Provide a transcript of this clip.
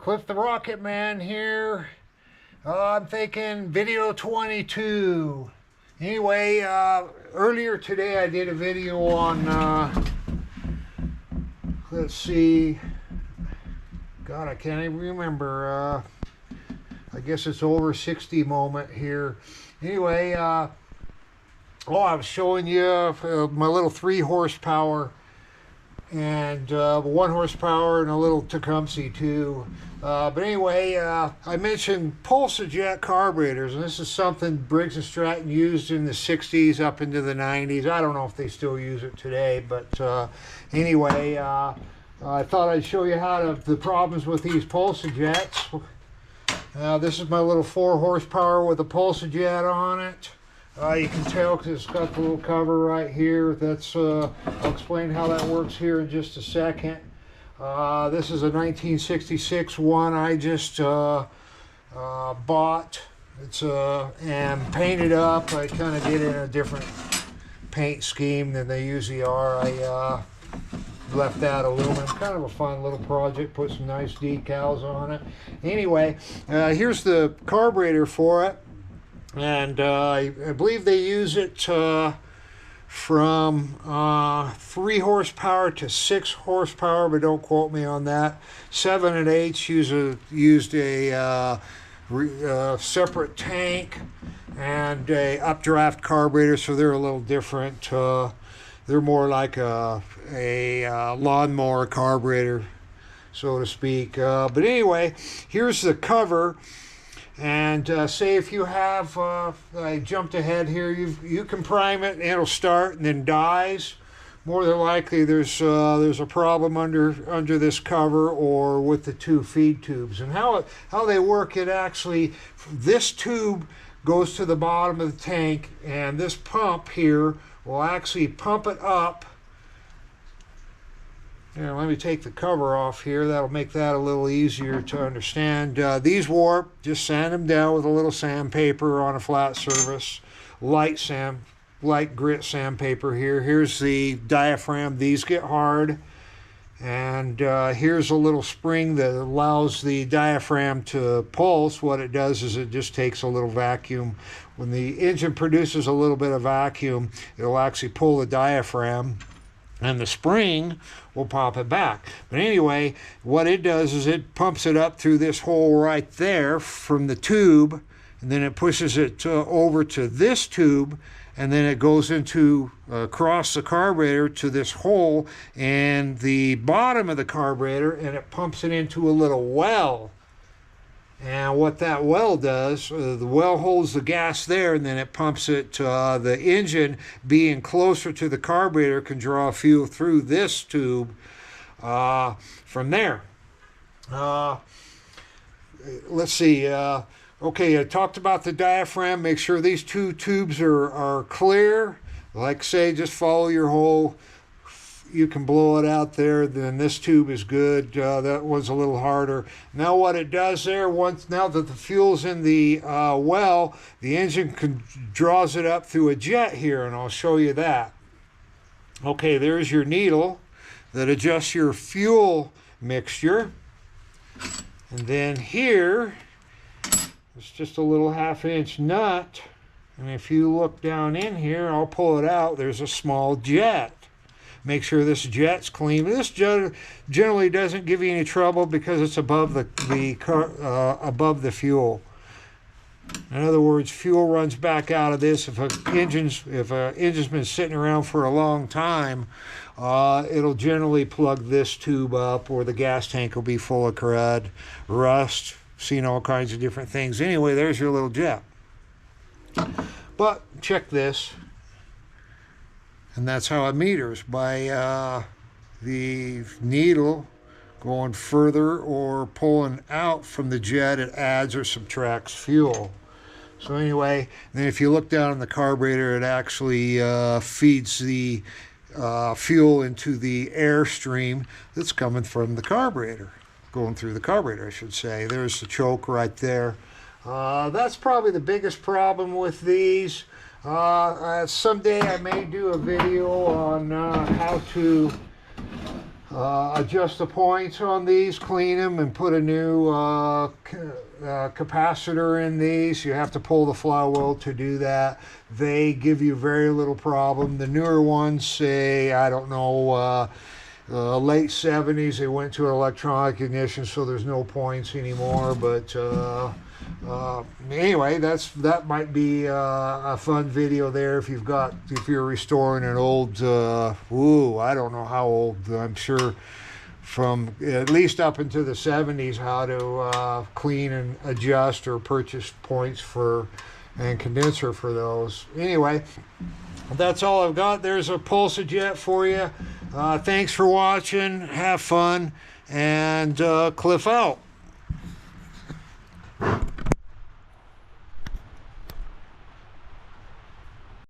Cliff the Rocket Man here. I'm thinking video 22. Anyway, earlier today I did a video on, let's see, God, I can't even remember. I guess it's over 60 moment here. Anyway, I was showing you my little 3 horsepower and 1 horsepower and a little Tecumseh too. But anyway, I mentioned pulsa-jet carburetors, and this is something Briggs and Stratton used in the 60s up into the 90s. I don't know if they still use it today, but anyway, I thought I'd show you the problems with these pulsa-jets. This is my little 4 horsepower with a pulsa-jet on it. You can tell because it's got the little cover right here. I'll explain how that works here in just a second. This is a 1966 one I just bought. It's and painted up. I kind of did it in a different paint scheme than they usually are. I left that aluminum. Kind of a fun little project. Put some nice decals on it. Anyway, here's the carburetor for it. And I believe they use it from 3 horsepower to 6 horsepower, but don't quote me on that. 7 and 8 used a separate tank and a updraft carburetor, so they're a little different. They're more like a lawnmower carburetor, so to speak. But anyway, here's the cover. And say if you have, I jumped ahead here, you can prime it and it'll start and then dies. More than likely there's a problem under this cover or with the 2 feed tubes. And how they work, this tube goes to the bottom of the tank, and this pump here will actually pump it up. Here, let me take the cover off here. That'll make that a little easier to understand. These warp, just sand them down with a little sandpaper on a flat surface. Light grit sandpaper here. Here's the diaphragm. These get hard. And here's a little spring that allows the diaphragm to pulse. What it does is it just takes a little vacuum. When the engine produces a little bit of vacuum, it'll actually pull the diaphragm, and the spring will pop it back. But anyway, what it does is it pumps it up through this hole right there from the tube, and then it pushes it over to this tube, and then it goes across the carburetor to this hole in the bottom of the carburetor, and it pumps it into a little well. And what that well does, the well holds the gas there, and then it pumps it. The engine, being closer to the carburetor, can draw fuel through this tube from there. Let's see. Okay, I talked about the diaphragm. Make sure these 2 tubes are clear. Like say, just follow your hole. You can blow it out there, then this tube is good. That one's a little harder. Now what it does there, now that the fuel's in the well, the engine draws it up through a jet here, and I'll show you that. Okay, there's your needle that adjusts your fuel mixture. And then here, it's just a little 1/2-inch nut. And if you look down in here, I'll pull it out, there's a small jet. Make sure this jet's clean. This generally doesn't give you any trouble because it's above above the fuel. In other words, fuel runs back out of this. If an engine's been sitting around for a long time, it'll generally plug this tube up, or the gas tank will be full of crud, rust, seen all kinds of different things. Anyway, there's your little jet. But check this. And that's how it meters, by the needle going further or pulling out from the jet. It adds or subtracts fuel. So anyway, then if you look down in the carburetor, it actually feeds the fuel into the airstream that's coming from the carburetor, going through the carburetor, I should say. There's the choke right there. That's probably the biggest problem with these. Someday I may do a video on how to adjust the points on these, clean them, and put a new capacitor in these. You have to pull the flywheel to do that. They give you very little problem. The newer ones say, I don't know, late 70s they went to an electronic ignition, so there's no points anymore. But anyway, that might be a fun video there if you're restoring an old I don't know how old, I'm sure from at least up into the 70s, how to clean and adjust or purchase points for and condenser for those. Anyway, that's all I've got. There's a pulsa-jet for you. Thanks for watching. Have fun. And Cliff out.